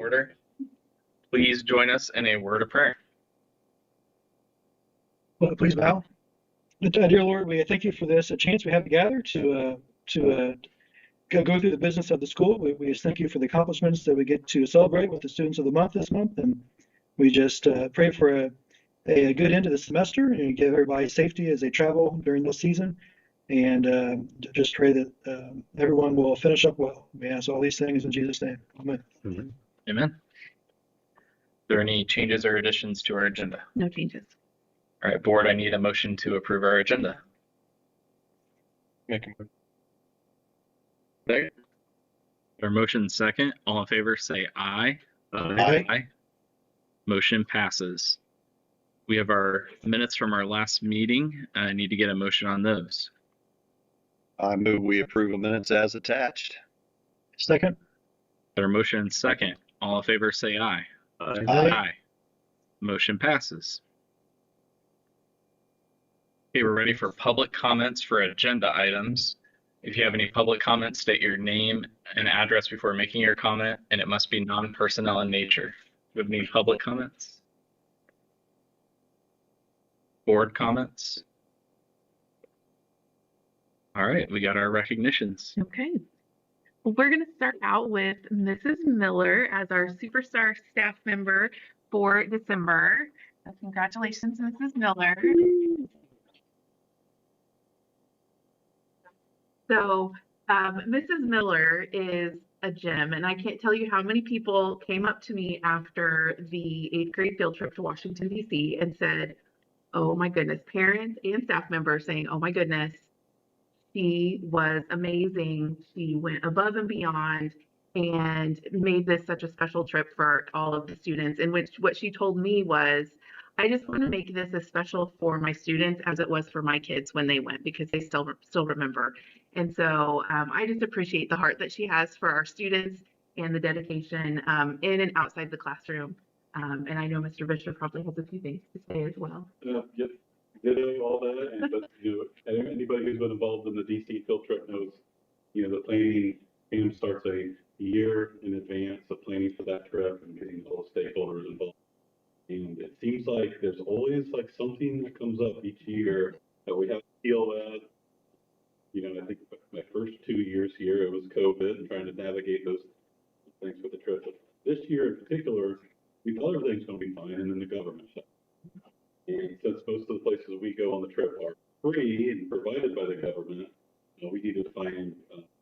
order. Please join us in a word of prayer. Well, please bow. Dear Lord, we thank you for this a chance we have to gather to go through the business of the school. We just thank you for the accomplishments that we get to celebrate with the students of the month this month, and we just pray for a good end to the semester and give everybody safety as they travel during this season, and just pray that everyone will finish up well. We ask all these things in Jesus' name. Amen. Amen. Are there any changes or additions to our agenda? No changes. All right, board, I need a motion to approve our agenda. Make a motion. Second. Our motion second. All in favor say aye. Aye. Motion passes. We have our minutes from our last meeting. I need to get a motion on those. I move we approve the minutes as attached. Second. Our motion second. All in favor say aye. Aye. Motion passes. Okay, we're ready for public comments for agenda items. If you have any public comments, state your name and address before making your comment, and it must be non-personnel in nature. Do you have any public comments? Board comments? All right, we got our recognitions. Okay. Well, we're going to start out with Mrs. Miller as our superstar staff member for December. So congratulations, Mrs. Miller. So Mrs. Miller is a gem, and I can't tell you how many people came up to me after the 8th grade field trip to Washington, D.C. and said, oh my goodness, parents and staff members saying, oh my goodness, she was amazing. She went above and beyond and made this such a special trip for all of the students. And what she told me was, I just want to make this as special for my students as it was for my kids when they went, because they still remember. And so I just appreciate the heart that she has for our students and the dedication in and outside the classroom. And I know Mr. Bishop probably has a few things to say as well. Yep, ditto all that. And but anybody who's been involved in the DC field trip knows, the planning team starts a year in advance of planning for that trip and getting all the stakeholders involved. And it seems like there's always something that comes up each year that we have to deal with. I think my first 2 years here, it was COVID and trying to navigate those things with the trip. But this year in particular, we thought everything's going to be fine, and then the government shut. And since most of the places we go on the trip are free and provided by the government, we needed to find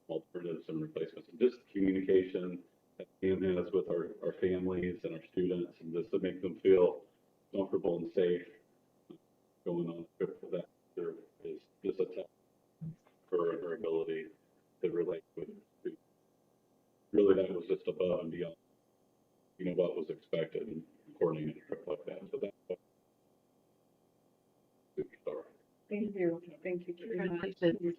alternatives and replacements. And just communication that Pam has with our families and our students, and just to make them feel comfortable and safe going on a trip for that year is just a test for her ability to relate with students. Really, that was just above and beyond, what was expected in coordinating a trip like that. So that's what superstar. Thank you. Thank you very much. Thank you.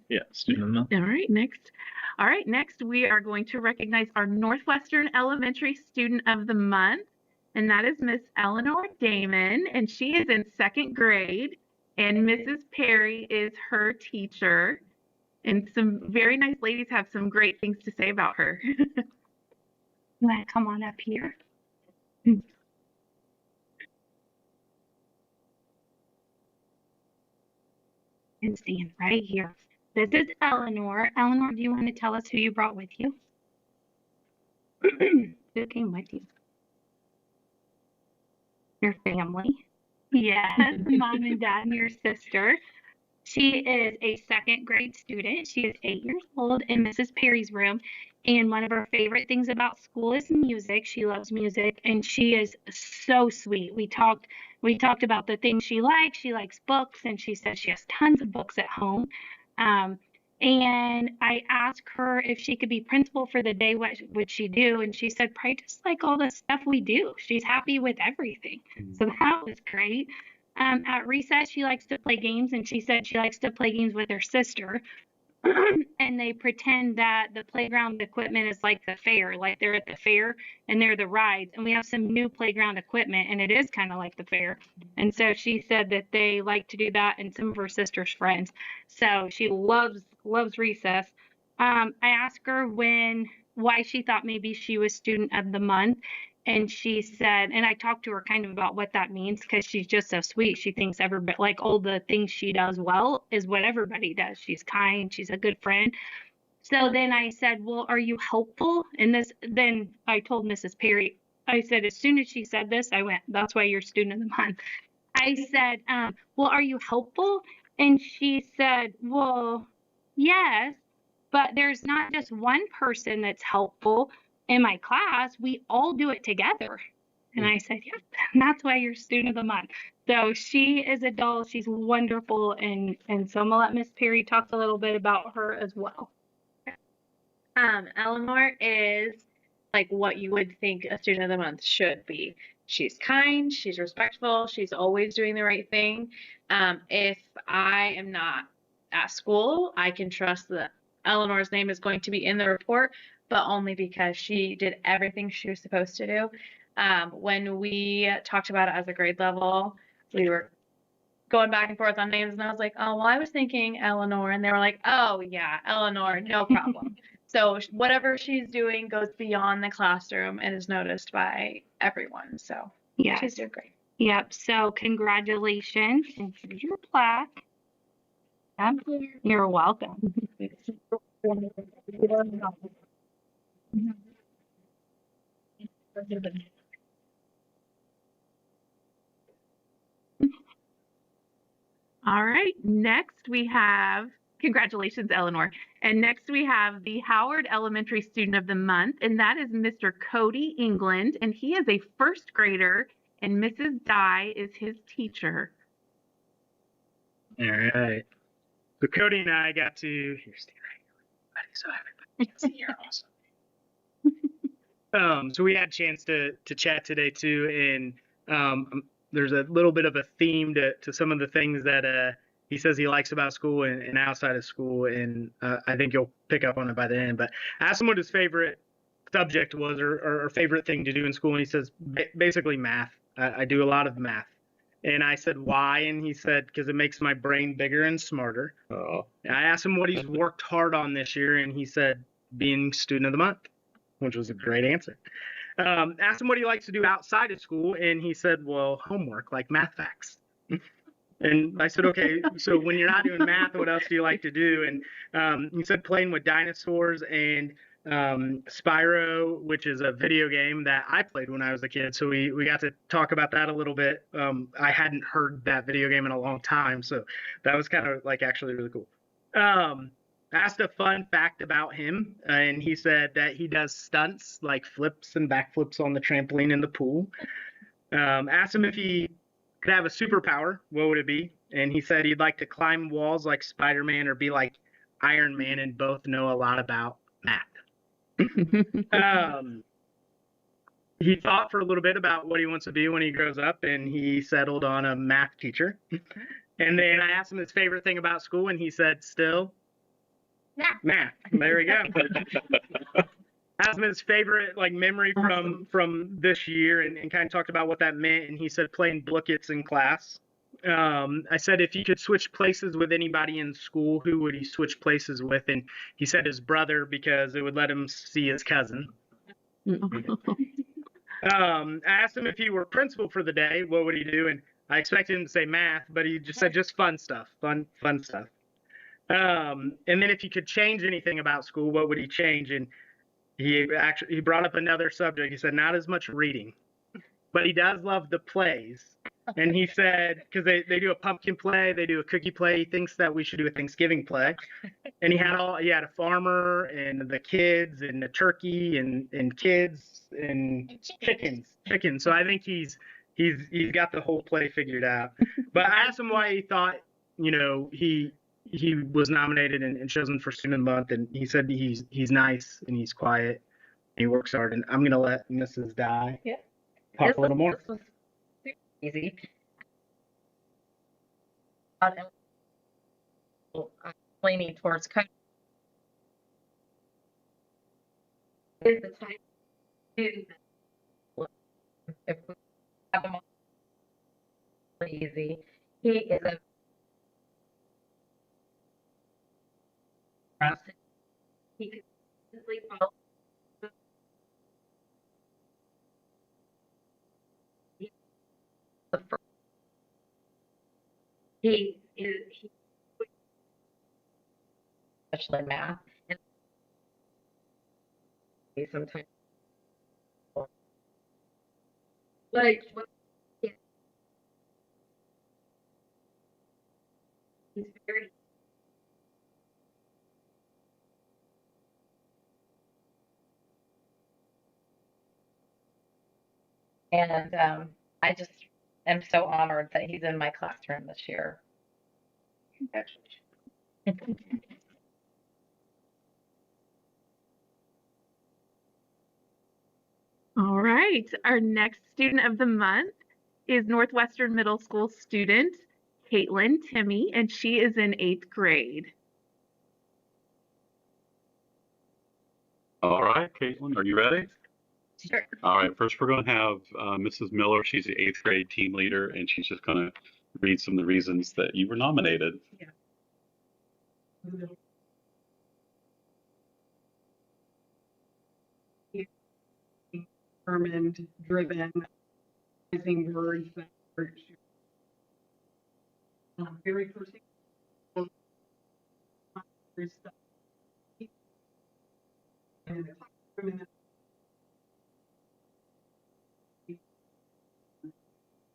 Yeah, student of the month. All right, next we are going to recognize our Northwestern Elementary Student of the Month, and that is Miss Eleanor Damon, and she is in 2nd grade, and Mrs. Perry is her teacher, and some very nice ladies have some great things to say about her. You want to come on up here? And stand right here. This is Eleanor. Eleanor, do you want to tell us who you brought with you? Who came with you? Your family. Yes, mom and dad and your sister. She is a 2nd grade student. She is 8 years old in Mrs. Perry's room. And one of her favorite things about school is music. She loves music, and she is so sweet. We talked about the things she likes. She likes books, and she says she has tons of books at home. And I asked her if she could be principal for the day, what would she do? And she said, probably just like all the stuff we do. She's happy with everything. So that was great. At recess, she likes to play games, and she said she likes to play games with her sister. and they pretend that the playground equipment is like the fair, like they're at the fair and they're the rides. And we have some new playground equipment and it is kind of like the fair. And so she said that they like to do that and some of her sister's friends. So she loves recess. I asked her why she thought maybe she was student of the month. And she said, and I talked to her kind of about what that means because she's just so sweet. She thinks everybody, like all the things she does well is what everybody does. She's kind, she's a good friend. So then I said, well, are you helpful? And then I told Mrs. Perry, I said, as soon as she said this, I went, that's why you're student of the month. I said, well, are you helpful? And she said, well, yes, but there's not just one person that's helpful. In my class, we all do it together. And I said, yeah, that's why you're student of the month. So she is a doll. She's wonderful. And so I'm going to let Miss Perry talk a little bit about her as well. Eleanor is like what you would think a student of the month should be. She's kind, she's respectful, she's always doing the right thing. If I am not at school, I can trust that Eleanor's name is going to be in the report, but only because she did everything she was supposed to do. When we talked about it as a grade level, we were going back and forth on names, and I was like, oh, well, I was thinking Eleanor, and they were like, oh, yeah, Eleanor, no problem. So whatever she's doing goes beyond the classroom and is noticed by everyone. So yes. She's doing great. Yep. So congratulations. And here's your plaque. Yep. You're welcome. All right, next we have, congratulations, Eleanor. And next we have the Howard Elementary Student of the Month, and that is Mr. Cody England, and he is a first grader, and Mrs. Dye is his teacher. All right. So Cody and I got to, here, stay right here, so everybody can see you're awesome. So we had a chance to chat today too, and there's a little bit of a theme to some of the things that he says he likes about school and outside of school, and I think you'll pick up on it by the end. But I asked him what his favorite subject was or favorite thing to do in school, and he says basically math. I do a lot of math. And I said, why? And he said, because it makes my brain bigger and smarter. Oh. And I asked him what he's worked hard on this year, and he said, being student of the month, which was a great answer. Asked him what he likes to do outside of school, and he said, well, homework, like math facts. And I said, okay, so when you're not doing math, what else do you like to do? And he said playing with dinosaurs and Spyro, which is a video game that I played when I was a kid. So we got to talk about that a little bit. I hadn't heard that video game in a long time, so that was kind of like actually really cool. I asked a fun fact about him, and he said that he does stunts like flips and backflips on the trampoline in the pool. Asked him if he could have a superpower, what would it be? And he said he'd like to climb walls like Spider-Man or be like Iron Man, and both know a lot about math. He thought for a little bit about what he wants to be when he grows up, and he settled on a math teacher. And then I asked him his favorite thing about school, and he said still math. There we go. Asked him his favorite memory from this year, and kind of talked about what that meant, and he said playing Blookits in class. I said if he could switch places with anybody in school, who would he switch places with? And he said his brother, because it would let him see his cousin. I asked him if he were principal for the day, what would he do? And I expected him to say math, but he just said just fun stuff, fun stuff. And then if he could change anything about school, what would he change? And he brought up another subject. He said not as much reading, but he does love the plays. And he said, because they do a pumpkin play, they do a cookie play, he thinks that we should do a Thanksgiving play. And he had a farmer and the kids and the turkey and kids and chickens. So I think he's got the whole play figured out. But I asked him why he thought, he was nominated and chosen for Student of the Month, and he said he's nice and he's quiet and he works hard. And I'm gonna let Mrs. Dye talk a little more. Easy. Leaning towards is the type of student that if we have him on easy, he is a he consistently follows the first. He especially math and sometimes like he's very and I just am so honored that he's in my classroom this year. Congratulations. All right, our next student of the month is Northwestern Middle School student Caitlin Timmy, and she is in 8th grade. All right, Caitlin, are you ready? Sure. All right, first we're going to have Mrs. Miller. She's the 8th grade team leader, and she's just going to read some of the reasons that you were nominated. Yeah. Determined, driven, using words that are very particular.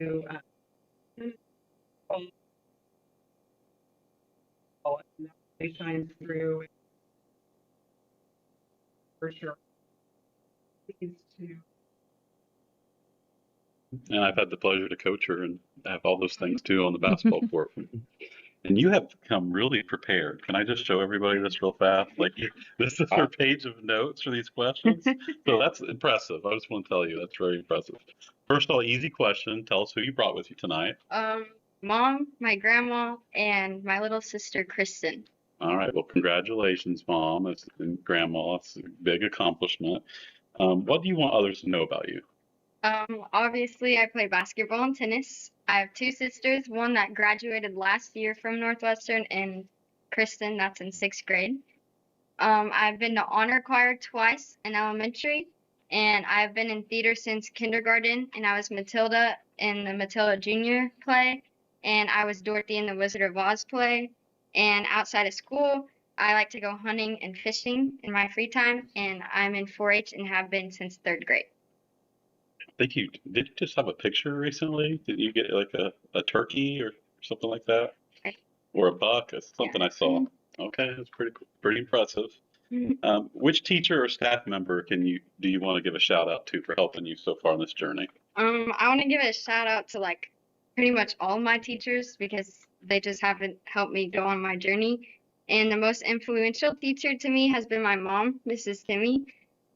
To it shines through for sure. And I've had the pleasure to coach her and have all those things too on the basketball court. And you have come really prepared. Can I just show everybody this real fast? Like, this is her page of notes for these questions. So that's impressive. I just want to tell you that's very impressive. First of all, easy question. Tell us who you brought with you tonight. Mom, my grandma, and my little sister, Kristen. All right. Well, congratulations, Mom and Grandma. It's a big accomplishment. What do you want others to know about you? Obviously, I play basketball and tennis. I have two sisters, one that graduated last year from Northwestern, and Kristen, that's in 6th grade. I've been to honor choir twice in elementary, and I've been in theater since kindergarten, and I was Matilda in the Matilda Junior play, and I was Dorothy in the Wizard of Oz play. And outside of school, I like to go hunting and fishing in my free time, and I'm in 4-H and have been since 3rd grade. Did you just have a picture recently? Did you get like a turkey or something like that? Or a buck? It's something I saw. Okay, that's pretty impressive. Which teacher or staff member do you want to give a shout out to for helping you so far on this journey? I want to give a shout out to like pretty much all my teachers because they just haven't helped me go on my journey. And the most influential teacher to me has been my mom, Mrs. Timmy.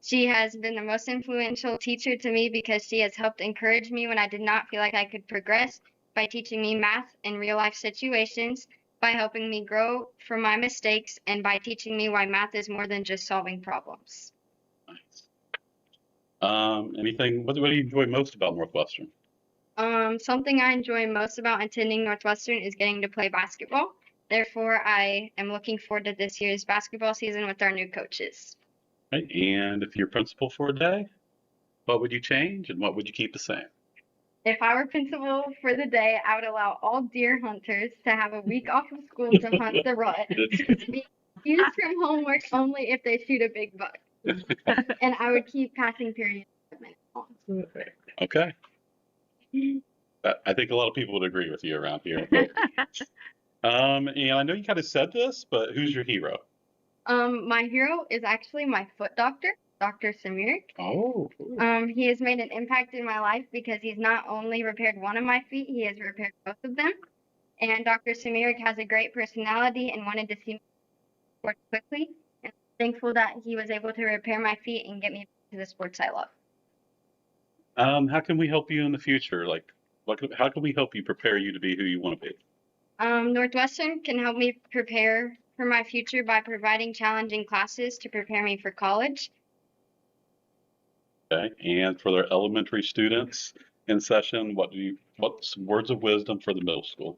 She has been the most influential teacher to me because she has helped encourage me when I did not feel like I could progress by teaching me math in real life situations, by helping me grow from my mistakes, and by teaching me why math is more than just solving problems. Nice. What do you enjoy most about Northwestern? Something I enjoy most about attending Northwestern is getting to play basketball. Therefore, I am looking forward to this year's basketball season with our new coaches. Right. And if you're principal for a day, what would you change and what would you keep the same? If I were principal for the day, I would allow all deer hunters to have a week off of school to hunt the rut. Be used from homework only if they shoot a big buck. And I would keep passing periods. Okay. I think a lot of people would agree with you around here. And I know you kind of said this, but who's your hero? My hero is actually my foot doctor, Dr. Samirik. Oh. He has made an impact in my life because he's not only repaired one of my feet, he has repaired both of them. And Dr. Samirik has a great personality and wanted to see me work quickly. And I'm thankful that he was able to repair my feet and get me to the sports I love. How can we help you in the future? How can we help you prepare you to be who you want to be? Northwestern can help me prepare for my future by providing challenging classes to prepare me for college. Okay, and for their elementary students in session, what's some words of wisdom for the middle school?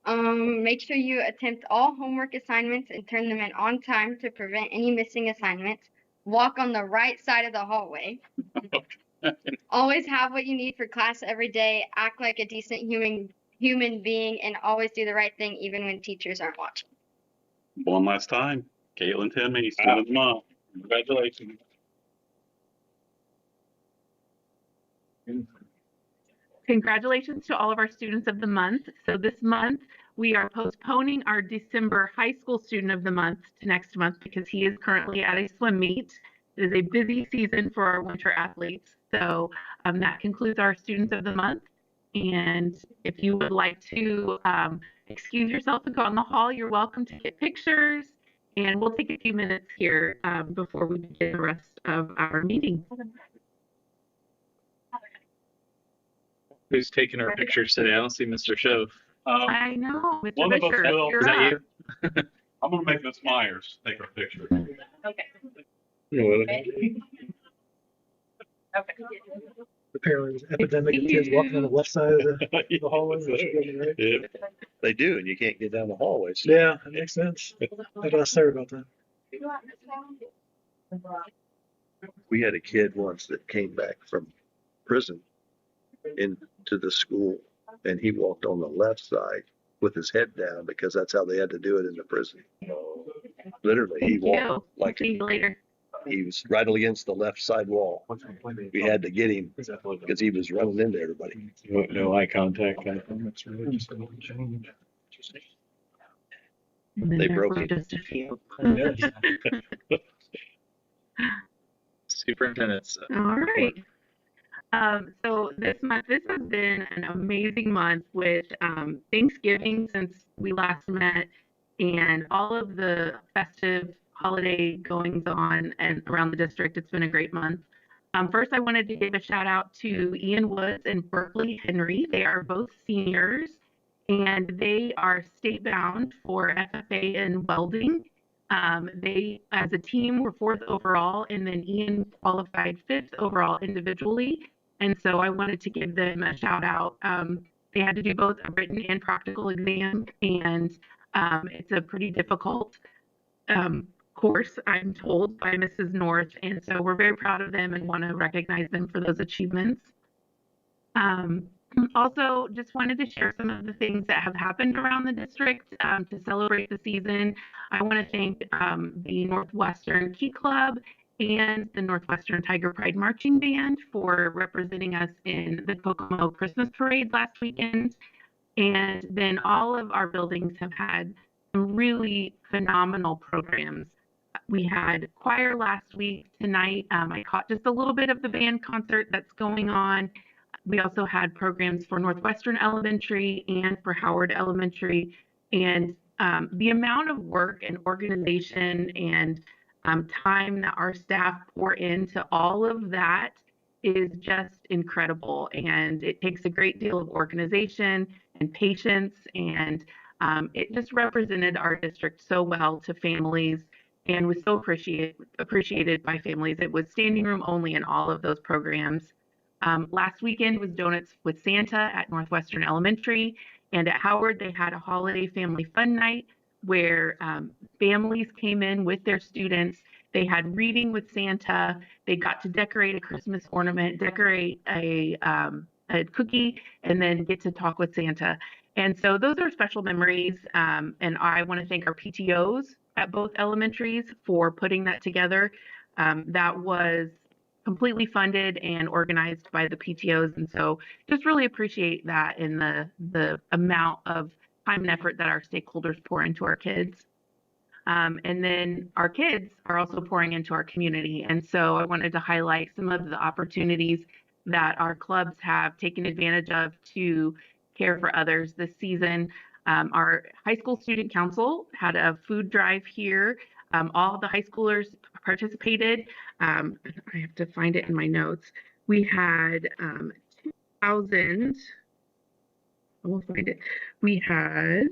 Make sure you attempt all homework assignments and turn them in on time to prevent any missing assignments. Walk on the right side of the hallway. Always have what you need for class every day. Act like a decent human being and always do the right thing even when teachers aren't watching. One last time, Caitlin Timmey, student of the month. Congratulations. Congratulations to all of our students of the month. So this month, we are postponing our December high school student of the month to next month because he is currently at a swim meet. It is a busy season for our winter athletes. So that concludes our students of the month. And if you would like to excuse yourself and go in the hall, you're welcome to get pictures. And we'll take a few minutes here before we begin the rest of our meeting. Who's taking our pictures today? I don't see Mr. Shove. I know, Mr. One of us Fisher, will. you're Is that up. you? I'm gonna make Miss Myers take our picture. Okay. Yeah, Apparently, there's an epidemic of kids walking on the left side of the hallway. They should go to the right. Yeah. They do, and you can't get down the hallways. Yeah, that makes sense. I gotta say about that. We had a kid once that came back from prison into the school, and he walked on the left side with his head down because that's how they had to do it in the prison. Literally, he Thank you. walked like See you later. he was right against the left side wall. We had to get him because he was running into everybody. No eye contact. And then They there broke were it. just a few. Superintendents. All right. So this month, this has been an amazing month with Thanksgiving since we last met and all of the festive holiday goings on and around the district. It's been a great month. First, I wanted to give a shout out to Ian Woods and Berkeley Henry. They are both seniors and they are state bound for FFA in welding. They, as a team, were 4th overall, and then Ian qualified 5th overall individually. And so I wanted to give them a shout out. They had to do both a written and practical exam, and it's a pretty difficult course, I'm told, by Mrs. North. And so we're very proud of them and want to recognize them for those achievements. Also, just wanted to share some of the things that have happened around the district to celebrate the season. I want to thank the Northwestern Key Club and the Northwestern Tiger Pride Marching Band for representing us in the Kokomo Christmas Parade last weekend. And then all of our buildings have had some really phenomenal programs. We had choir last week. Tonight, I caught just a little bit of the band concert that's going on. We also had programs for Northwestern Elementary and for Howard Elementary. And the amount of work and organization and time that our staff pour into all of that is just incredible. And it takes a great deal of organization and patience. And it just represented our district so well to families and was so appreciated by families. It was standing room only in all of those programs. Last weekend was Donuts with Santa at Northwestern Elementary, and at Howard they had a holiday family fun night where families came in with their students. They had reading with Santa. They got to decorate a Christmas ornament, decorate a cookie, and then get to talk with Santa. And so those are special memories, and I want to thank our PTOs at both elementaries for putting that together. That was completely funded and organized by the PTOs, and so just really appreciate that in the amount of time and effort that our stakeholders pour into our kids. And then our kids are also pouring into our community, and so I wanted to highlight some of the opportunities that our clubs have taken advantage of to care for others this season. Our high school student council had a food drive here. All the high schoolers participated. I have to find it in my notes. We had 2,000. I will find it. We had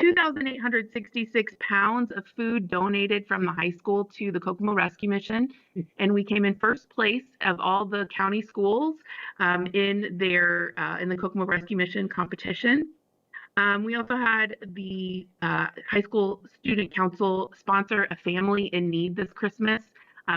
2,866 pounds of food donated from the high school to the Kokomo Rescue Mission, and we came in first place of all the county schools in the Kokomo Rescue Mission competition. We also had the high school student council sponsor a family in need this Christmas.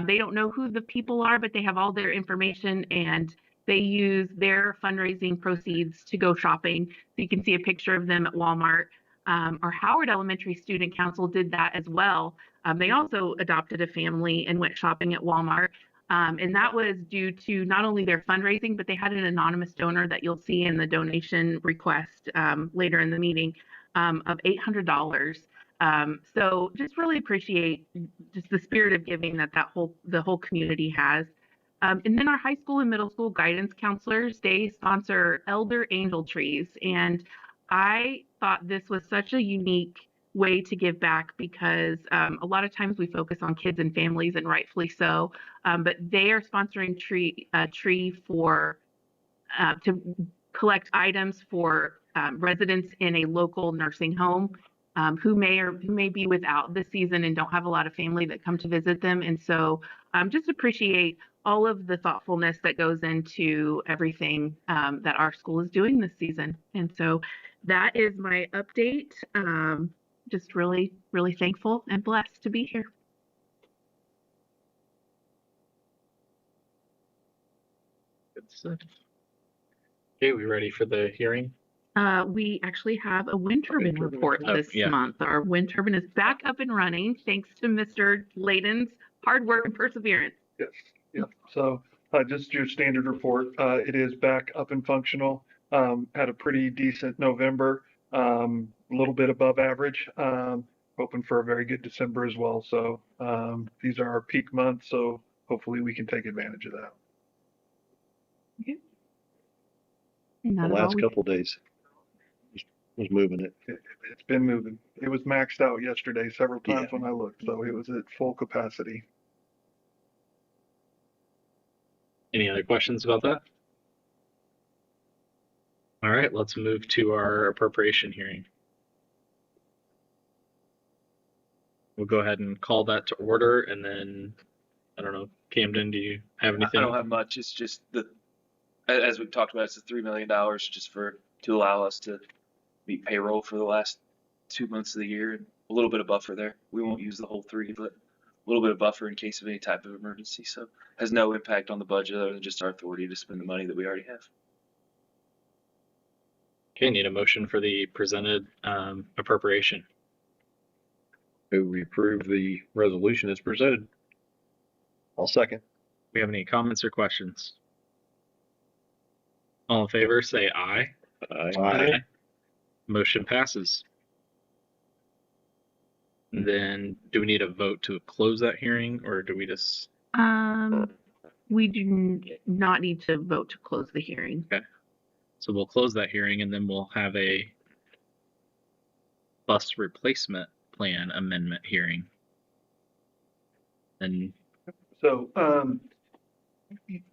They don't know who the people are, but they have all their information, and they use their fundraising proceeds to go shopping. So you can see a picture of them at Walmart. Our Howard Elementary Student Council did that as well. They also adopted a family and went shopping at Walmart. And that was due to not only their fundraising, but they had an anonymous donor that you'll see in the donation request later in the meeting of $800. So just really appreciate just the spirit of giving that the whole community has. And then our high school and middle school guidance counselors, they sponsor elder angel trees. And I thought this was such a unique way to give back because a lot of times we focus on kids and families, and rightfully so. But they are sponsoring a tree for to collect items for residents in a local nursing home who may be without this season and don't have a lot of family that come to visit them. And so just appreciate all of the thoughtfulness that goes into everything that our school is doing this season. And so that is my update. Just really, really thankful and blessed to be here. Good stuff. Okay, we ready for the hearing? We actually have a wind turbine report this month. Our wind turbine is back up and running thanks to Mr. Layden's hard work and perseverance. Yes, yeah. So just your standard report. It is back up and functional. Had a pretty decent November, a little bit above average. Hoping for a very good December as well. So these are our peak months, so hopefully we can take advantage of that. Okay. The last couple of days was moving it. It's been moving. It was maxed out yesterday several times when I looked, so it was at full capacity. Any other questions about that? All right, let's move to our appropriation hearing. We'll go ahead and call that to order, and then, I don't know, Camden, do you have anything? I don't have much. It's just as we've talked about, it's the $3 million just to allow us to meet payroll for the last 2 months of the year, and a little bit of buffer there. We won't use the whole three, but a little bit of buffer in case of any type of emergency. So has no impact on the budget other than just our authority to spend the money that we already have. Okay, need a motion for the presented appropriation. We approve the resolution as presented. I'll second. We have any comments or questions? All in favor, say aye. Aye. Motion passes. And then do we need a vote to close that hearing, or do we just? We do not need to vote to close the hearing. Okay. So we'll close that hearing, and then we'll have a bus replacement plan amendment hearing. And so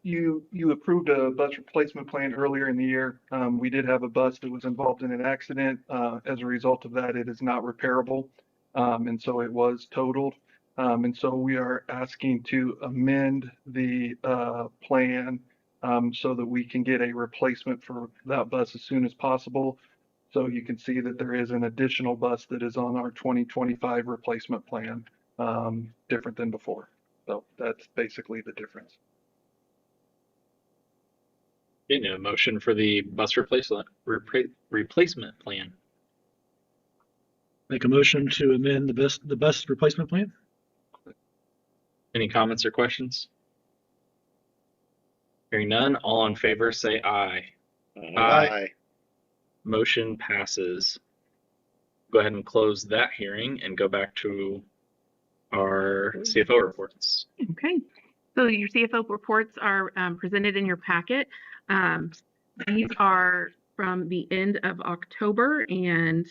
you approved a bus replacement plan earlier in the year. We did have a bus that was involved in an accident. As a result of that, it is not repairable, and so it was totaled. And so we are asking to amend the plan so that we can get a replacement for that bus as soon as possible. So you can see that there is an additional bus that is on our 2025 replacement plan, different than before. So that's basically the difference. a motion for the bus replacement plan. Make a motion to amend the bus replacement plan. Any comments or questions? Hearing none, all in favor say aye. Aye. Motion passes. Go ahead and close that hearing and go back to our CFO reports. Okay, so your CFO reports are presented in your packet. These are from the end of October, and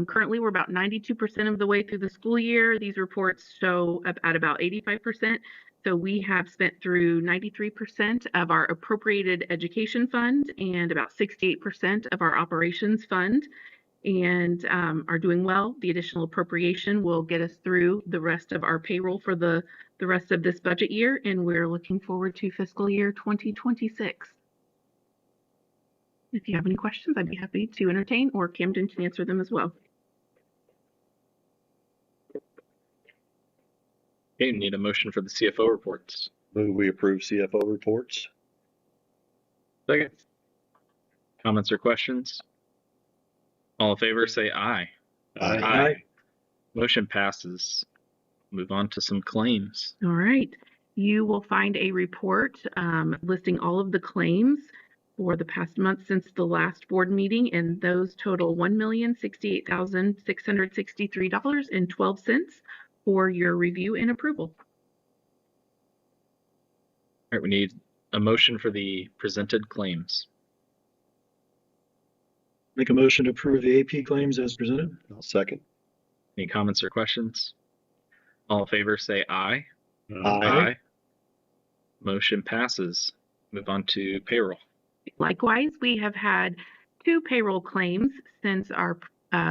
currently we're about 92% of the way through the school year. These reports show up at about 85%. So we have spent through 93% of our appropriated education fund and about 68% of our operations fund. and are doing well. The additional appropriation will get us through the rest of our payroll for the rest of this budget year, and we're looking forward to fiscal year 2026. If you have any questions, I'd be happy to entertain, or Camden can answer them as well. Okay, need a motion for the CFO reports. Move we approve CFO reports. Second. Comments or questions? All in favor, say aye. Aye. Motion passes. Move on to some claims. All right. You will find a report listing all of the claims for the past month since the last board meeting, and those total $1,068,663.12 for your review and approval. All right, we need a motion for the presented claims. Make a motion to approve the AP claims as presented. I'll second. Any comments or questions? All in favor, say aye. Aye. Motion passes. Move on to payroll. Likewise, we have had 2 payroll claims since our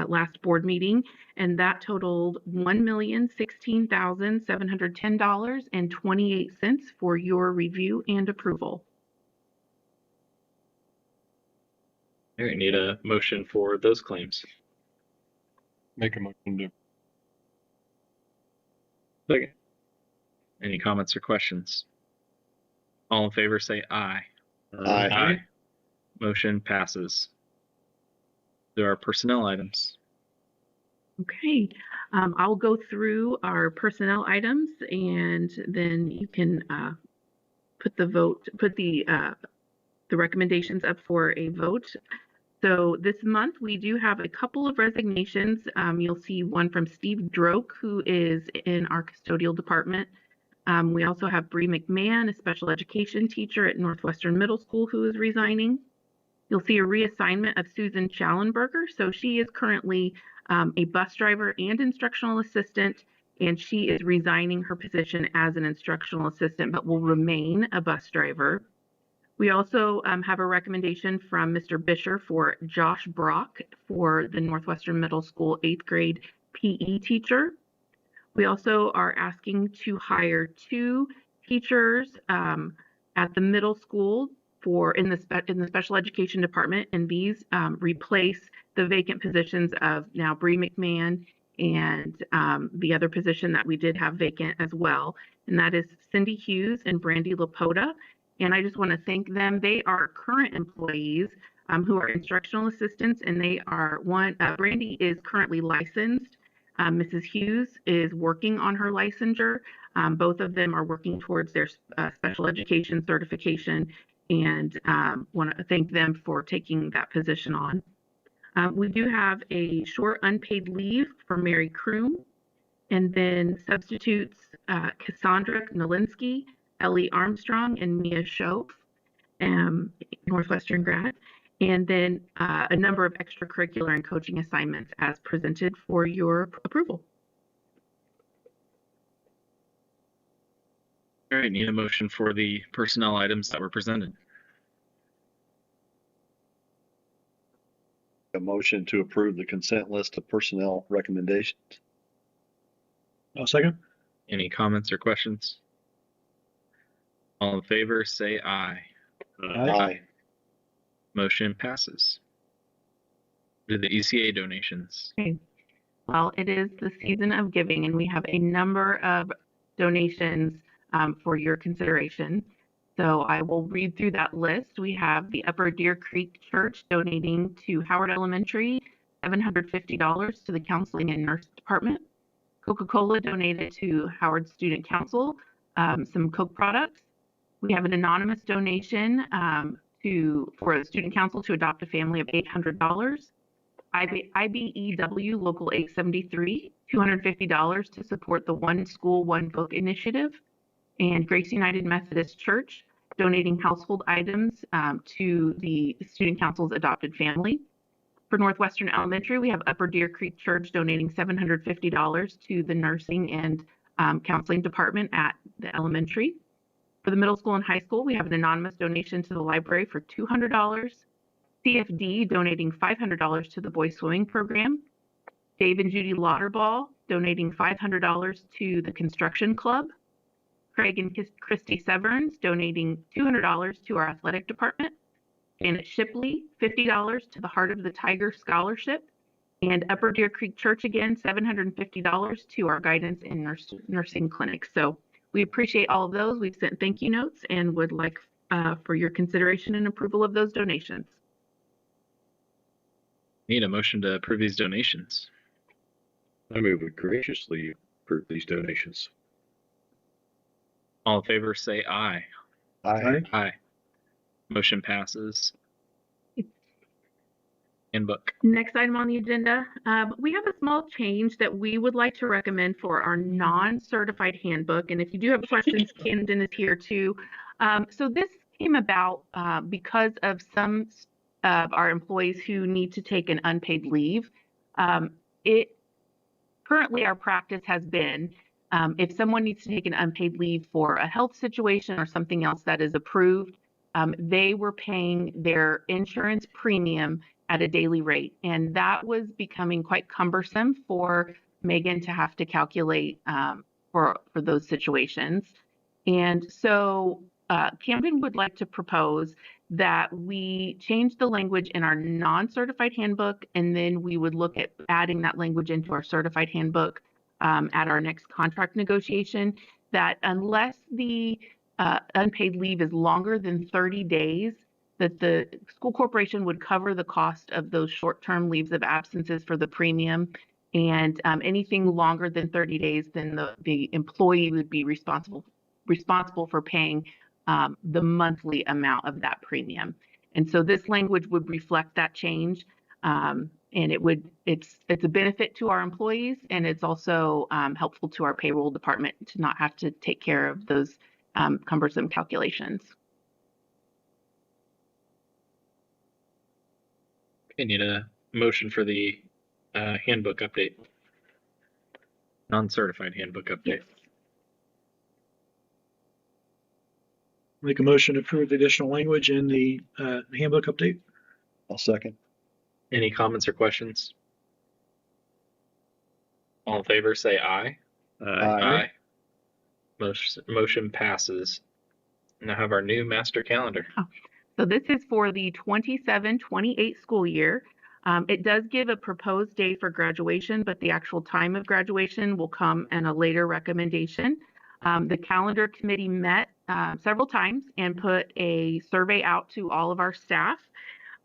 last board meeting, and that totaled $1,016,710.28 for your review and approval. All right, need a motion for those claims. Make a motion to. Second. Any comments or questions? All in favor, say aye. Aye. Motion passes. There are personnel items. Okay, I'll go through our personnel items, and then you can put the recommendations up for a vote. So this month we do have a couple of resignations. You'll see one from Steve Droke, who is in our custodial department. We also have Bree McMahon, a special education teacher at Northwestern Middle School, who is resigning. You'll see a reassignment of Susan Schallenberger. So she is currently a bus driver and instructional assistant, and she is resigning her position as an instructional assistant, but will remain a bus driver. We also have a recommendation from Mr. Bisher for Josh Brock for the Northwestern Middle School 8th grade PE teacher. We also are asking to hire 2 teachers at the middle school in the special education department, and these replace the vacant positions of now Bree McMahon and the other position that we did have vacant as well, and that is Cindy Hughes and Brandy Lapota. And I just want to thank them. They are current employees who are instructional assistants, and they are Brandy is currently licensed. Mrs. Hughes is working on her licensure. Both of them are working towards their special education certification, and want to thank them for taking that position on. We do have a short unpaid leave for Mary Kroom, and then substitutes Cassandra Nolinsky, Ellie Armstrong, and Mia Schoaf, Northwestern grad, and then a number of extracurricular and coaching assignments as presented for your approval. All right, need a motion for the personnel items that were presented. A motion to approve the consent list of personnel recommendations. I'll second. Any comments or questions? All in favor, say aye. Aye. Motion passes. Do the ECA donations. Okay. Well, it is the season of giving, and we have a number of donations for your consideration. So I will read through that list. We have the Upper Deer Creek Church donating to Howard Elementary $750 to the Counseling and Nurse Department. Coca-Cola donated to Howard Student Council some Coke products. We have an anonymous donation for the Student Council to adopt a family of $800. IBEW Local 873, $250 to support the One School, One Book initiative. And Grace United Methodist Church donating household items to the Student Council's adopted family. For Northwestern Elementary, we have Upper Deer Creek Church donating $750 to the nursing and counseling department at the elementary. For the middle school and high school, we have an anonymous donation to the library for $200. CFD donating $500 to the boys swimming program. Dave and Judy Lauterball donating $500 to the construction club. Craig and Christy Severns donating $200 to our athletic department. Janet Shipley, $50 to the Heart of the Tiger Scholarship. And Upper Deer Creek Church again, $750 to our guidance and nursing clinic. So we appreciate all of those. We've sent thank you notes and would like for your consideration and approval of those donations. Need a motion to approve these donations. I move we graciously approve these donations. All in favor say aye. Aye. Aye. Motion passes. Handbook. Next item on the agenda, we have a small change that we would like to recommend for our non-certified handbook. And if you do have questions, Camden is here too. So this came about because of some of our employees who need to take an unpaid leave. Currently, our practice has been if someone needs to take an unpaid leave for a health situation or something else that is approved, they were paying their insurance premium at a daily rate. And that was becoming quite cumbersome for Megan to have to calculate for those situations. And so Camden would like to propose that we change the language in our non-certified handbook, and then we would look at adding that language into our certified handbook at our next contract negotiation, that unless the unpaid leave is longer than 30 days, that the school corporation would cover the cost of those short-term leaves of absences for the premium, and anything longer than 30 days, then the employee would be responsible for paying the monthly amount of that premium. And so this language would reflect that change, and it's a benefit to our employees, and it's also helpful to our payroll department to not have to take care of those cumbersome calculations. Okay, need a motion for the handbook update. Non-certified handbook update. Yes. Make a motion to approve the additional language in the handbook update. I'll second. Any comments or questions? All in favor say aye. Aye. Motion passes. Now have our new master calendar. So this is for the 27-28 school year. It does give a proposed day for graduation, but the actual time of graduation will come in a later recommendation. The calendar committee met several times and put a survey out to all of our staff.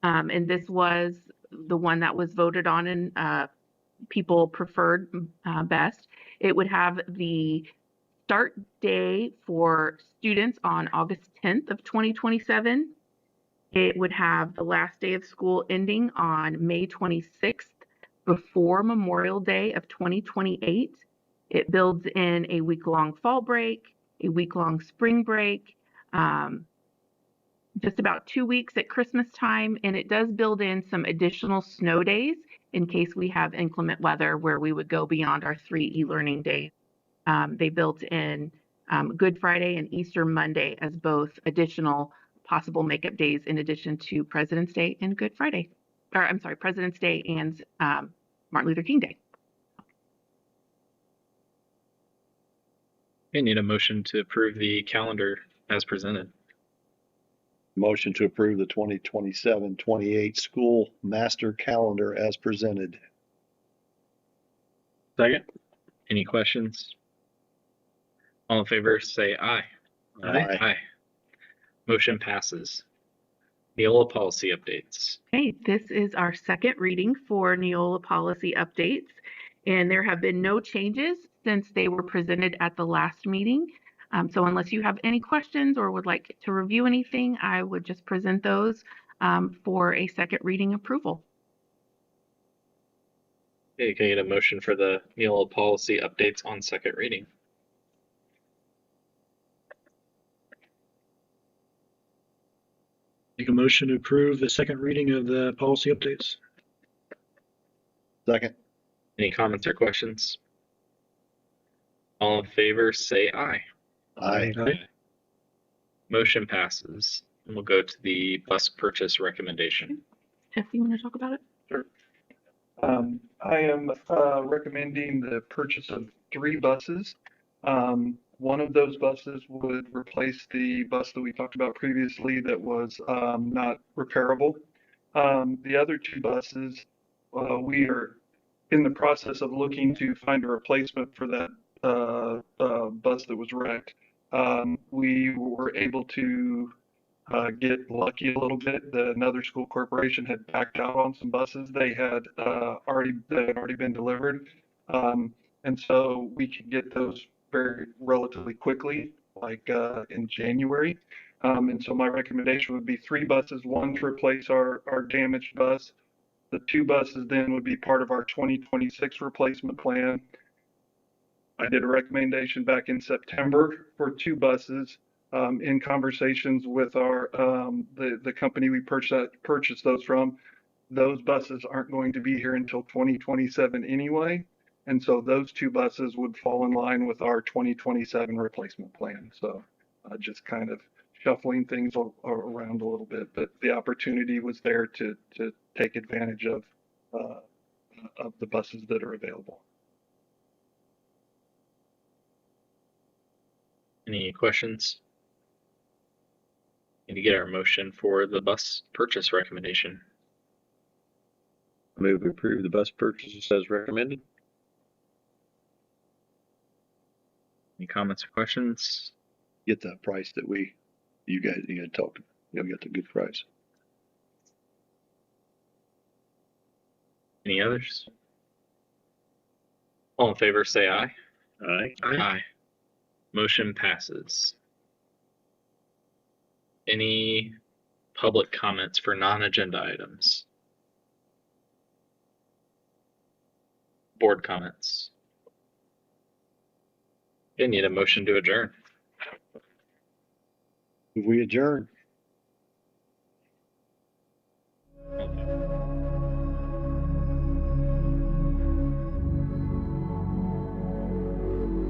And this was the one that was voted on and people preferred best. It would have the start day for students on August 10th of 2027. It would have the last day of school ending on May 26th before Memorial Day of 2028. It builds in a week-long fall break, a week-long spring break, just about 2 weeks at Christmas time, and it does build in some additional snow days in case we have inclement weather where we would go beyond our 3 e-learning days. They built in Good Friday and Easter Monday as both additional possible makeup days in addition to President's Day and Good Friday. Or I'm sorry, President's Day and Martin Luther King Day. I need a motion to approve the calendar as presented. Motion to approve the 2027-28 school master calendar as presented. Second. Any questions? All in favor say aye. Aye. Motion passes. Neola policy updates. Okay, this is our second reading for Neola policy updates, and there have been no changes since they were presented at the last meeting. So unless you have any questions or would like to review anything, I would just present those for a second reading approval. Okay, can I get a motion for the Neola policy updates on second reading? Make a motion to approve the second reading of the policy updates. Second. Any comments or questions? All in favor say aye. Aye. Motion passes. And we'll go to the bus purchase recommendation. if you want to talk about it. Sure. I am recommending the purchase of 3 buses. One of those buses would replace the bus that we talked about previously that was not repairable. The other 2 buses, we are in the process of looking to find a replacement for that bus that was wrecked. We were able to get lucky a little bit. Another school corporation had backed out on some buses they had already been delivered, and so we could get those very relatively quickly, like in January. And so my recommendation would be 3 buses, one to replace our damaged bus. The 2 buses then would be part of our 2026 replacement plan. I did a recommendation back in September for 2 buses. In conversations with our the company we purchased those from, those buses aren't going to be here until 2027 anyway, and so those 2 buses would fall in line with our 2027 replacement plan. So just kind of shuffling things around a little bit, but the opportunity was there to take advantage of the buses that are available. Any questions? Need to get our motion for the bus purchase recommendation. I move we approve the bus purchases as recommended. Any comments or questions? Get that price that you guys talked about. You got the good price. Any others? All in favor, say aye. Aye. Aye. Motion passes. Any public comments for non-agenda items? Board comments? Okay, need a motion to adjourn. We adjourn.